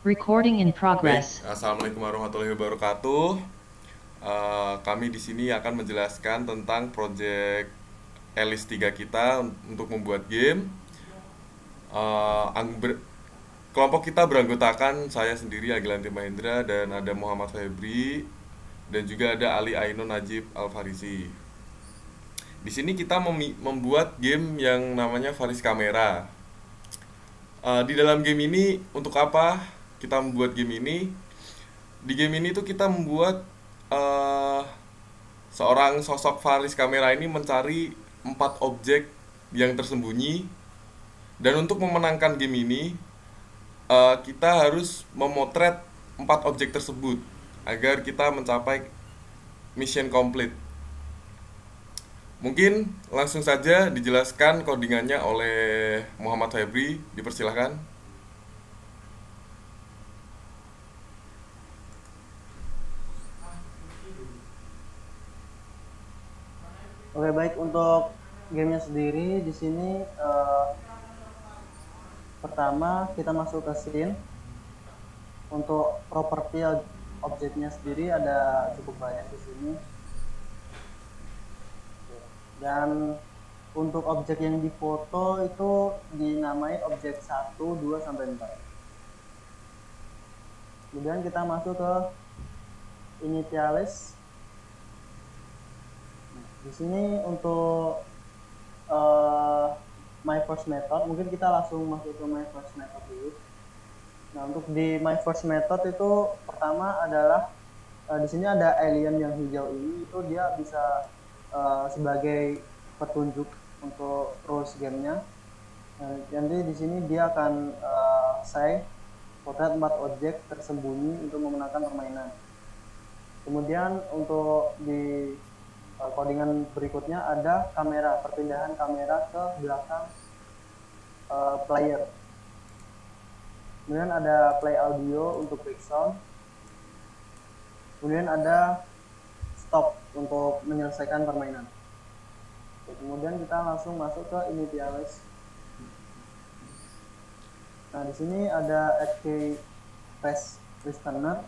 Recording in Baik, progress. assalamualaikum warahmatullahi wabarakatuh. Kami di sini akan menjelaskan tentang proyek Elis 3 kita untuk membuat game. Eh, ang- ber- Kelompok kita beranggotakan saya sendiri Agilanti Mahendra dan ada Muhammad Febri dan juga ada Ali Ainun Najib Alfarisi. Di sini kita membuat game yang namanya Faris Kamera. Di dalam game ini untuk apa kita membuat game ini? Di game ini tuh kita membuat eh seorang sosok Faris kamera ini mencari 4 objek yang tersembunyi, dan untuk memenangkan game ini kita harus memotret 4 objek tersebut agar kita mencapai mission complete. Mungkin langsung saja dijelaskan codingannya oleh Muhammad Febri, dipersilahkan. Oke, baik untuk gamenya sendiri di sini pertama kita masuk ke scene. Untuk properti objeknya sendiri ada cukup banyak di sini. Dan untuk objek yang difoto itu dinamai objek 1, 2 sampai 4. Kemudian kita masuk ke initialize. Di sini untuk my first method, mungkin kita langsung masuk ke my first method dulu. Nah, untuk di my first method itu pertama adalah di sini ada alien yang hijau ini, itu dia bisa sebagai petunjuk untuk rules gamenya. Jadi di sini dia akan say potret 4 objek tersembunyi untuk memenangkan permainan. Kemudian untuk di codingan berikutnya ada kamera, perpindahan kamera ke belakang player. Kemudian ada play audio untuk quick sound. Kemudian ada stop untuk menyelesaikan permainan. Kemudian kita langsung masuk ke initialize. Nah, di sini ada add key face listener.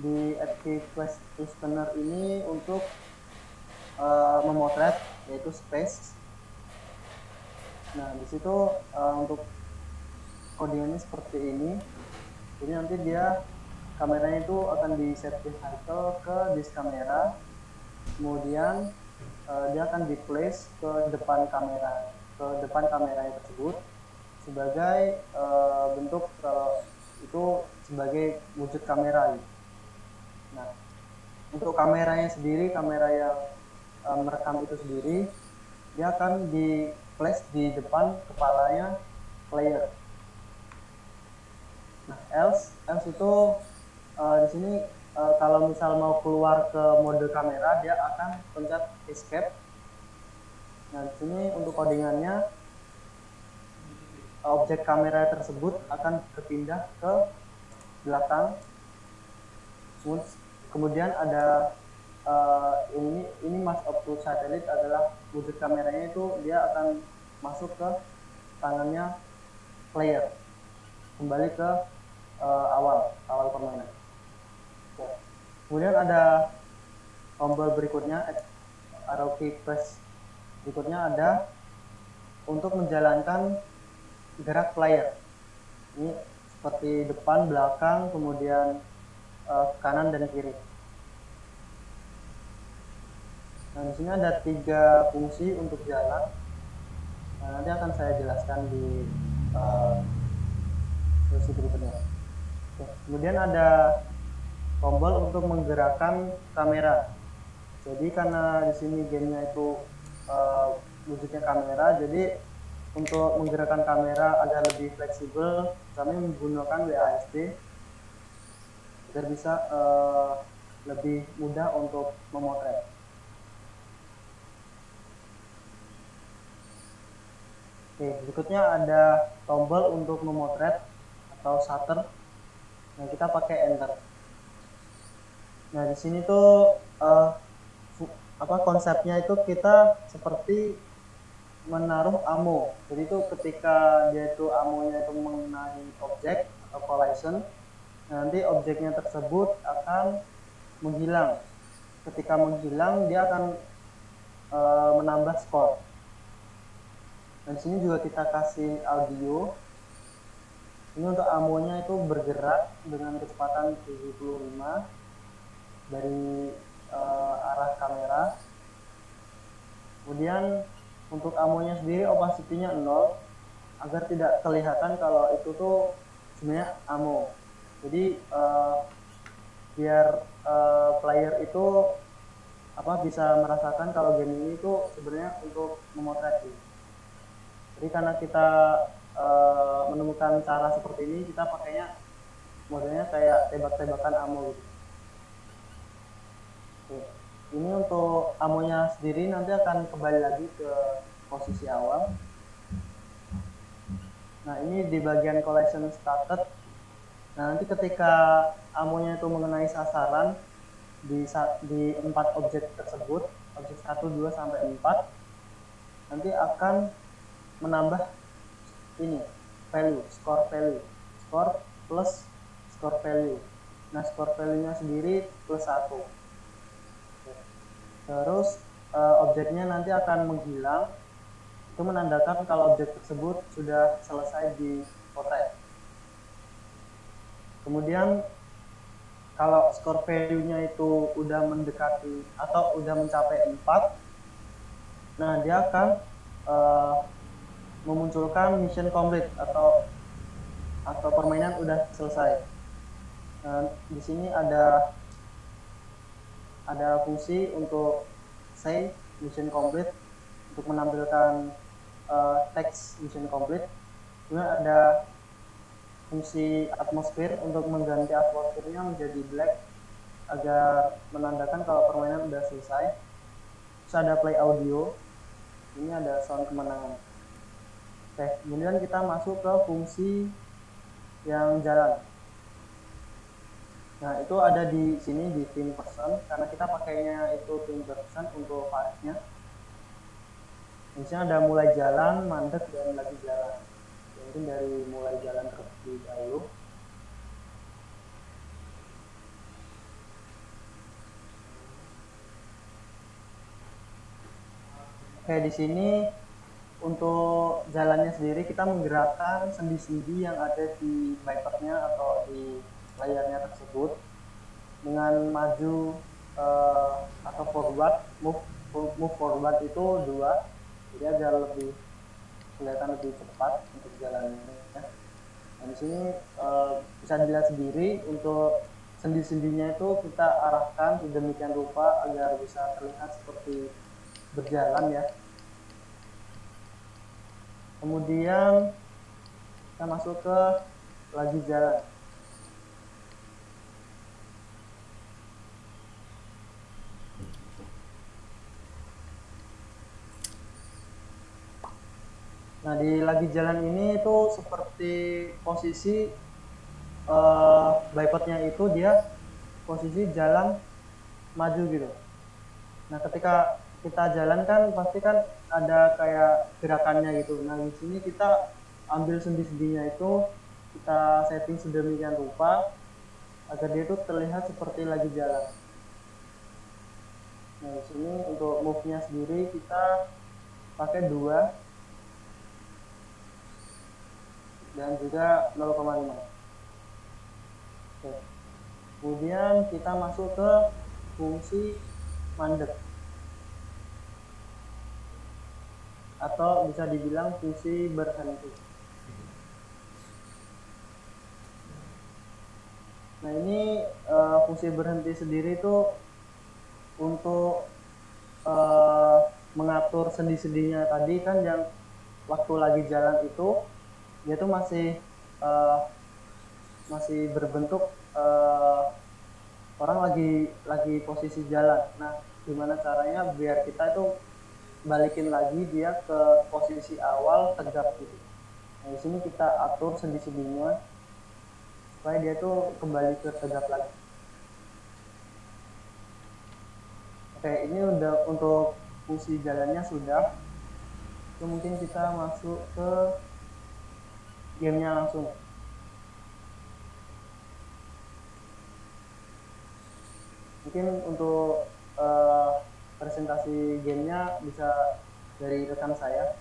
Di add key face listener ini untuk memotret, yaitu space. Nah, di situ untuk codingannya seperti ini. Jadi nanti dia kameranya itu akan di set vehicle ke disk kamera, kemudian dia akan di place ke depan kamera tersebut sebagai bentuk itu sebagai wujud kamera gitu. Nah, untuk kameranya sendiri, kamera yang merekam itu sendiri, dia akan di place di depan kepalanya player. Nah, else itu di sini kalau misal mau keluar ke mode kamera, dia akan pencet escape. Nah, di sini untuk codingannya objek kamera tersebut akan berpindah ke belakang. Kemudian ada ini mask of to satellite adalah wujud kameranya itu dia akan masuk ke tangannya player, kembali ke awal permainan. Kemudian ada tombol berikutnya, arrow key press berikutnya ada untuk menjalankan gerak player. Ini seperti depan, belakang, kemudian kanan dan kiri. Nah, di sini ada 3 fungsi untuk jalan. Nah, nanti akan saya jelaskan di sesi berikutnya. Oke. Kemudian ada tombol untuk menggerakkan kamera. Jadi karena di sini gamenya itu wujudnya kamera, jadi untuk menggerakkan kamera agar lebih fleksibel, kami menggunakan WASD agar bisa lebih mudah untuk memotret. Oke, berikutnya ada tombol untuk memotret atau shutter. Nah, kita pakai enter. Nah, di sini tuh konsepnya itu kita seperti menaruh ammo. Jadi itu ketika dia itu ammonya itu mengenai objek atau collision. Nanti objeknya tersebut akan menghilang. Ketika menghilang, dia akan menambah skor. Dan di sini juga kita kasih audio. Ini untuk amonya itu bergerak dengan kecepatan 75 dari arah kamera. Kemudian untuk amonya sendiri opacity-nya 0 agar tidak kelihatan kalau itu tuh sebenarnya amo. Jadi biar player itu bisa merasakan kalau game ini tuh sebenarnya untuk memotret. Jadi karena kita menemukan cara seperti ini, kita pakainya modenya kayak tembak-tembakan amo gitu. Oke. Ini untuk amonya sendiri nanti akan kembali lagi ke posisi awal. Nah, ini di bagian collection started. Nah, nanti ketika amonya itu mengenai sasaran di 4 objek tersebut, objek 1, 2, sampai 4, nanti akan menambah ini, value, score value. Score plus score value. Nah, score value-nya sendiri plus 1. Terus objeknya nanti akan menghilang. Itu menandakan kalau objek tersebut sudah selesai dipotret. Kemudian kalau score value-nya itu udah mendekati atau udah mencapai 4, nah dia akan memunculkan mission complete atau permainan udah selesai. Nah, di sini ada fungsi untuk say mission complete untuk menampilkan teks mission complete. Kemudian ada fungsi atmosfer untuk mengganti atmosfernya menjadi black agar menandakan kalau permainan sudah selesai. Terus ada play audio, ini ada sound kemenangan. Oke, kemudian kita masuk ke fungsi yang jalan. Nah, itu ada di sini di tim person, karena kita pakainya itu tim person untuk file-nya. Di sini ada mulai jalan, mandek, dan lagi jalan. Mungkin dari mulai jalan terlebih dahulu. Oke, di sini untuk jalannya sendiri kita menggerakkan sendi-sendi yang ada di wipernya atau di layarnya tersebut dengan maju atau forward, move forward itu 2, jadi agar lebih kelihatan lebih cepat untuk jalannya. Nah, di sini bisa dilihat sendiri untuk sendi-sendinya itu kita arahkan sedemikian rupa agar bisa terlihat seperti berjalan ya. Kemudian kita masuk ke lagi jalan. Nah, di lagi jalan ini itu seperti posisi bipodnya itu dia posisi jalan maju gitu. Nah, ketika kita jalan kan pasti kan ada kayak gerakannya gitu. Nah, di sini kita ambil sendi-sendinya itu kita setting sedemikian rupa agar dia itu terlihat seperti lagi jalan. Nah, di sini untuk move-nya sendiri kita pakai 2 dan juga 0,5. Oke. Kemudian kita masuk ke fungsi mandek atau bisa dibilang fungsi berhenti. Nah, ini fungsi berhenti sendiri itu untuk mengatur sendi-sendinya tadi kan yang waktu lagi jalan itu dia tuh masih berbentuk orang lagi posisi jalan. Nah, gimana caranya biar kita itu balikin lagi dia ke posisi awal tegap gitu. Nah, di sini kita atur sendi-sendinya supaya dia tuh kembali ke tegap lagi. Oke, ini udah untuk fungsi jalannya sudah. Itu mungkin kita masuk ke gamenya langsung. Mungkin untuk eh, presentasi gamenya bisa dari rekan saya.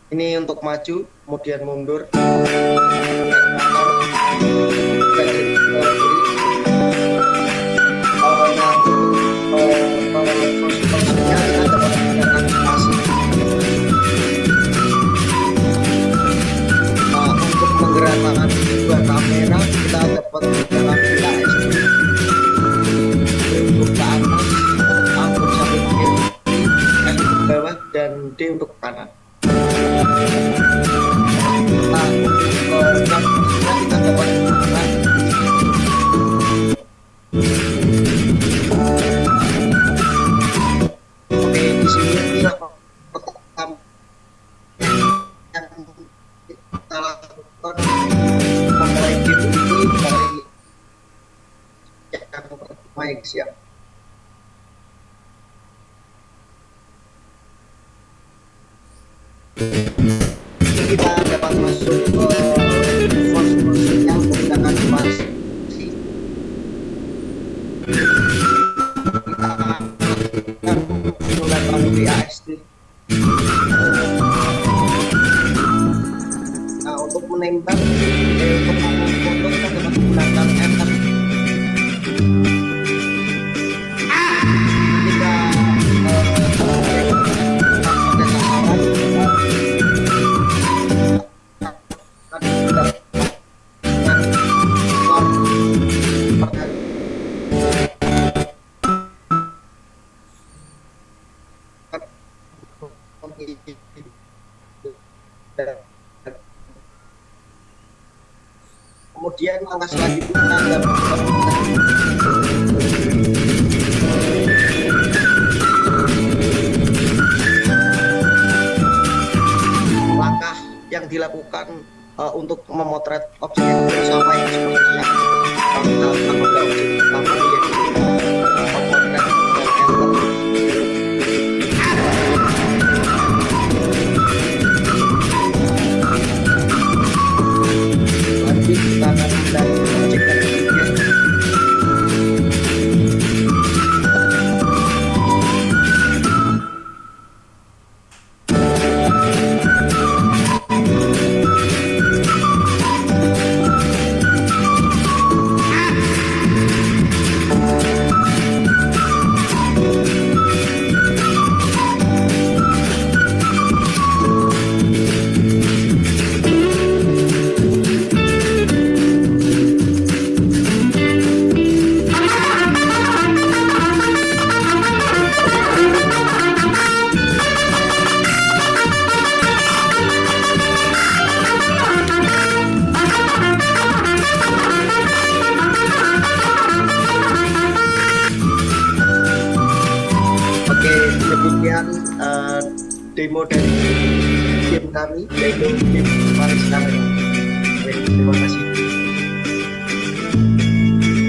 Ini untuk maju, kemudian mundur. Untuk menggerakkan dua kamera kita dapat menggunakan ASD. Untuk ke atas, untuk sampai kiri, L ke bawah, dan D untuk kanan. Kita dapat menggunakan oke, di sini kita pertama yang kita lakukan memulai game ini dari yang pertama yang siap. Kita dapat masuk ke fungsi yang menggunakan spasi. Kita akan menggunakan ASD. Nah, untuk menembak, untuk memfoto kita dapat menggunakan enter. Kita pada sasaran kemudian langkah selanjutnya adalah langkah yang dilakukan untuk memotret objek yang bersama yang seperti yang kita lakukan pada objek pertama yaitu memotret dan enter. Lanjut kita akan melihat objek yang ketiga. Demikian demo dari game kami yaitu game Paris Camera. Terima kasih.